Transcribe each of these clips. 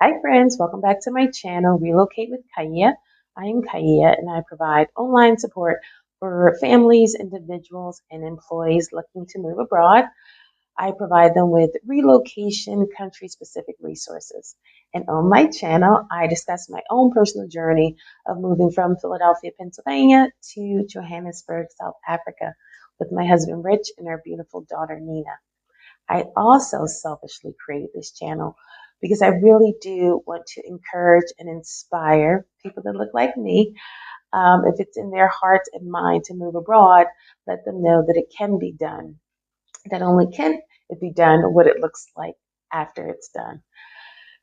Hi friends, welcome back to my channel, Relocate with Kaya. I am Kaya and I provide online support for families, individuals, and employees looking to move abroad. I provide them with relocation, country-specific resources. And on my channel, I discuss my own personal journey of moving from Philadelphia, Pennsylvania to Johannesburg, South Africa with my husband Rich and our beautiful daughter Nina. I also selfishly created this channel because I really do want to encourage and inspire people that look like me. If it's in their heart and mind to move abroad, let them know that it can be done. That only can it be done what it looks like after it's done.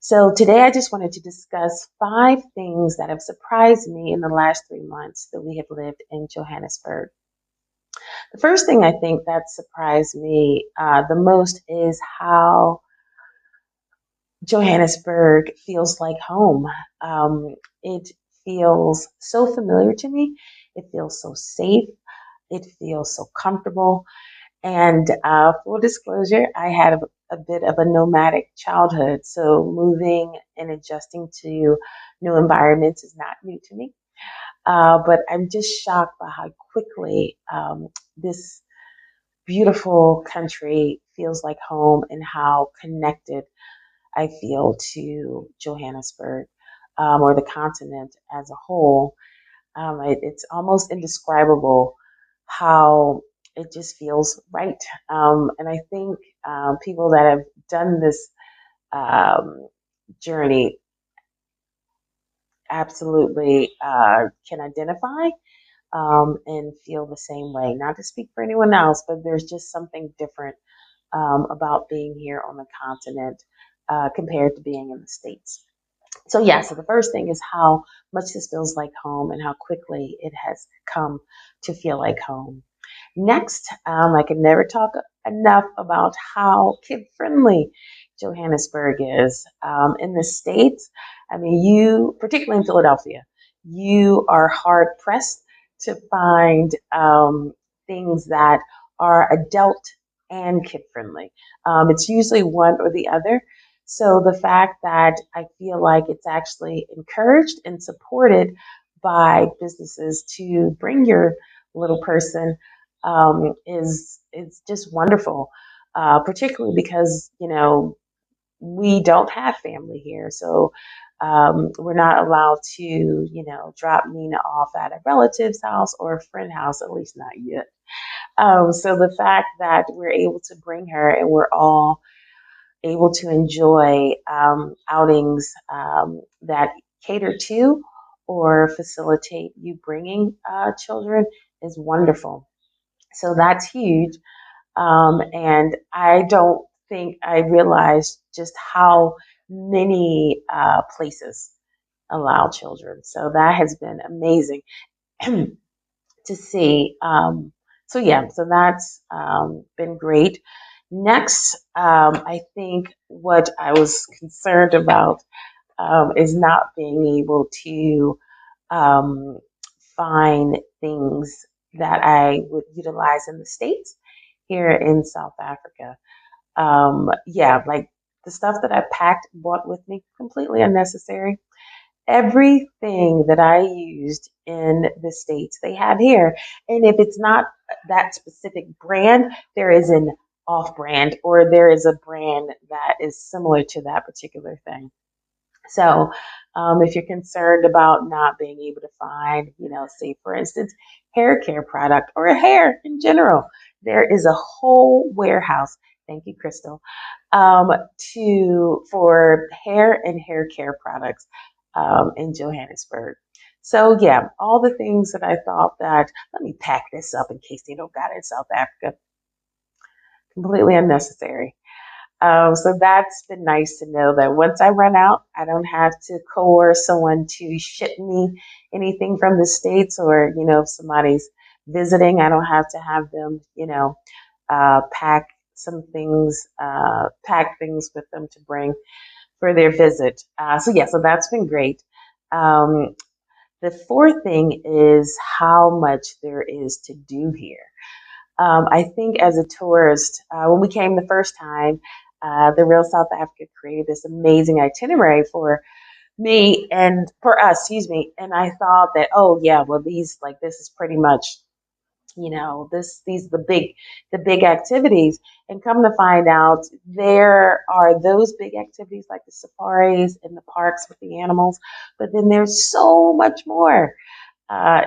So today I just wanted to discuss 5 things that have surprised me in the last 3 months that we have lived in Johannesburg. The first thing I think that surprised me the most is how Johannesburg feels like home. It feels so familiar to me. It feels so safe. It feels so comfortable. And full disclosure, I had a bit of a nomadic childhood. So moving and adjusting to new environments is not new to me. But I'm just shocked by how quickly this beautiful country feels like home and how connected I feel to Johannesburg or the continent as a whole. It's almost indescribable how it just feels right. And I think people that have done this um, journey absolutely can identify and feel the same way. Not to speak for anyone else, but there's just something different about being here on the continent compared to being in the States. So yeah, so the first thing is how much this feels like home and how quickly it has come to feel like home. Next, I can never talk enough about how kid-friendly Johannesburg is. In the States, I mean, particularly in Philadelphia, you are hard pressed to find things that are adult and kid-friendly. It's usually one or the other. So the fact that I feel like it's actually encouraged and supported by businesses to bring your little person is just wonderful, particularly because we don't have family here, so we're not allowed to drop Nina off at a relative's house or a friend house, at least not yet. So the fact that we're able to bring her and we're all able to enjoy outings that cater to or facilitate you bringing children is wonderful. So that's huge. And I don't think I realized just how many places allow children. So that has been amazing to see. So yeah, so that's been great. Next, I think what I was concerned about is not being able to um, find things that I would utilize in the States here in South Africa. Yeah, like the stuff that I packed, brought with me, completely unnecessary. Everything that I used in the States, they have here. And if it's not that specific brand, there is an off brand or there is a brand that is similar to that particular thing. So, if you're concerned about not being able to find, say for instance, hair care product or hair in general, there is a whole warehouse. Thank you, Crystal. For hair and hair care products in Johannesburg. So yeah, all the things that I thought that let me pack this up in case they don't got it in South Africa, completely unnecessary. So that's been nice to know that once I run out, I don't have to coerce someone to ship me anything from the States or, if somebody's visiting, I don't have to have them, pack pack things with them to bring for their visit. So yeah, so that's been great. Um, the fourth thing is how much there is to do here. I think as a tourist, when we came the first time, the Real South Africa created this amazing itinerary for me and for us, excuse me. And I thought that, oh yeah, well this is pretty much, these the big activities. And come to find out, there are those big activities like the safaris and the parks with the animals, but then there's so much more.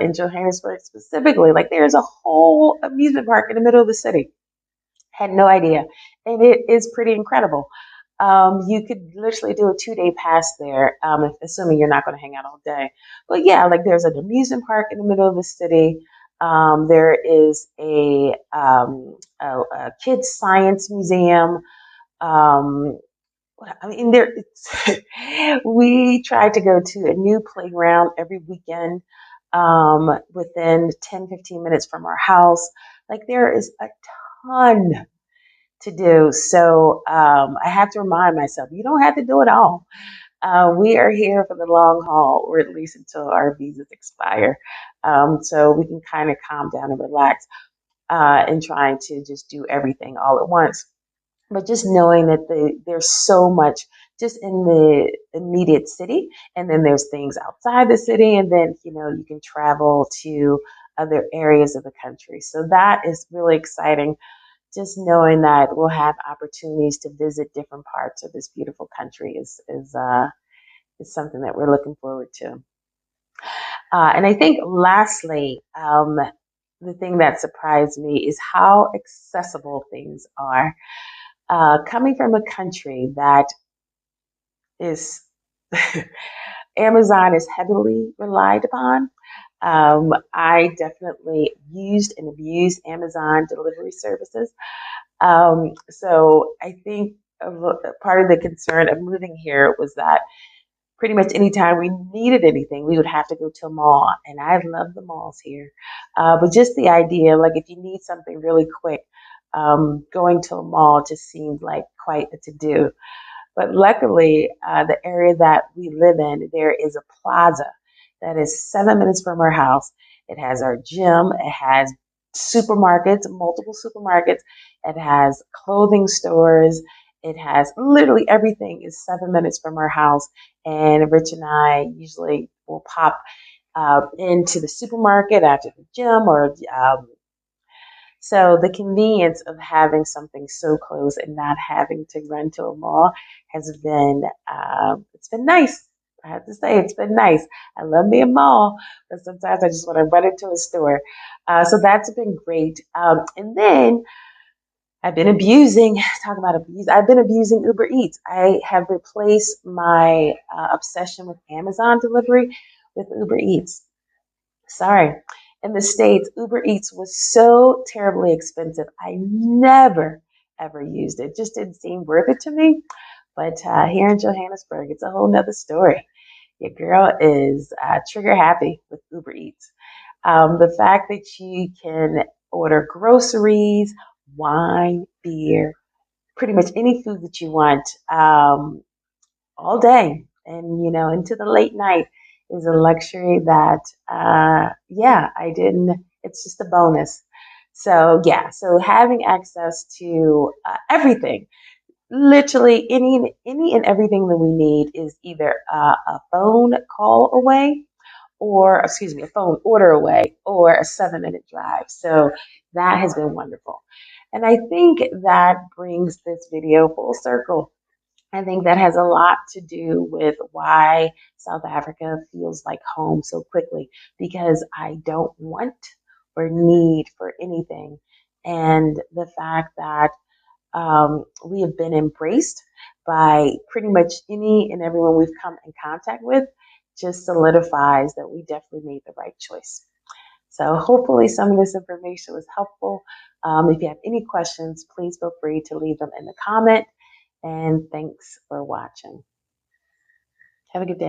In Johannesburg specifically, like there's a whole amusement park in the middle of the city. Had no idea. And it is pretty incredible. You could literally do a 2-day pass there, assuming you're not going to hang out all day. But yeah, like there's an amusement park in the middle of the city. There is a kids science museum. Um, I mean, we try to go to a new playground every weekend, within 10, 15 minutes from our house. Like there is a ton to do. So I have to remind myself, you don't have to do it all. We are here for the long haul, or at least until our visas expire. So we can kind of calm down and relax, and trying to just do everything all at once. But just knowing that there's so much just in the immediate city, and then there's things outside the city, and then you can travel to other areas of the country. So that is really exciting, just knowing that we'll have opportunities to visit different parts of this beautiful country is something that we're looking forward to. And I think lastly, the thing that surprised me is how accessible things are. Coming from a country that is Amazon is heavily relied upon. I definitely used and abused Amazon delivery services. So I think part of the concern of moving here was that pretty much anytime we needed anything, we would have to go to a mall. And I love the malls here. But just the idea, like if you need something really quick, going to a mall just seemed like quite a to do. But luckily, the area that we live in, there is a plaza that is 7 minutes from our house. It has our gym. It has supermarkets, multiple supermarkets. It has clothing stores. It has literally everything is 7 minutes from our house. And Rich and I usually will pop into the supermarket after the gym, or so the convenience of having something so close and not having to run to a mall has been, it's been nice. I have to say, it's been nice. I love me a mall, but sometimes I just want to run into a store. So that's been great. And then I've been abusing, talk about abuse, I've been abusing Uber Eats. I have replaced my obsession with Amazon delivery with Uber Eats. Sorry. In the States, Uber Eats was so terribly expensive. I never, ever used it. Just didn't seem worth it to me. But here in Johannesburg, it's a whole nother story. Your girl is trigger happy with Uber Eats. The fact that you can order groceries, wine, beer, pretty much any food that you want, all day and into the late night is a luxury that yeah, I didn't, it's just a bonus. So yeah, so having access to everything, literally any and everything that we need is either a phone call away, or excuse me, a phone order away, or a 7 minute drive. So that has been wonderful. And I think that brings this video full circle. I think that has a lot to do with why South Africa feels like home so quickly, because I don't want or need for anything. And the fact that we have been embraced by pretty much any and everyone we've come in contact with just solidifies that we definitely made the right choice. So hopefully some of this information was helpful. If you have any questions, please feel free to leave them in the comment. And thanks for watching. Have a good day.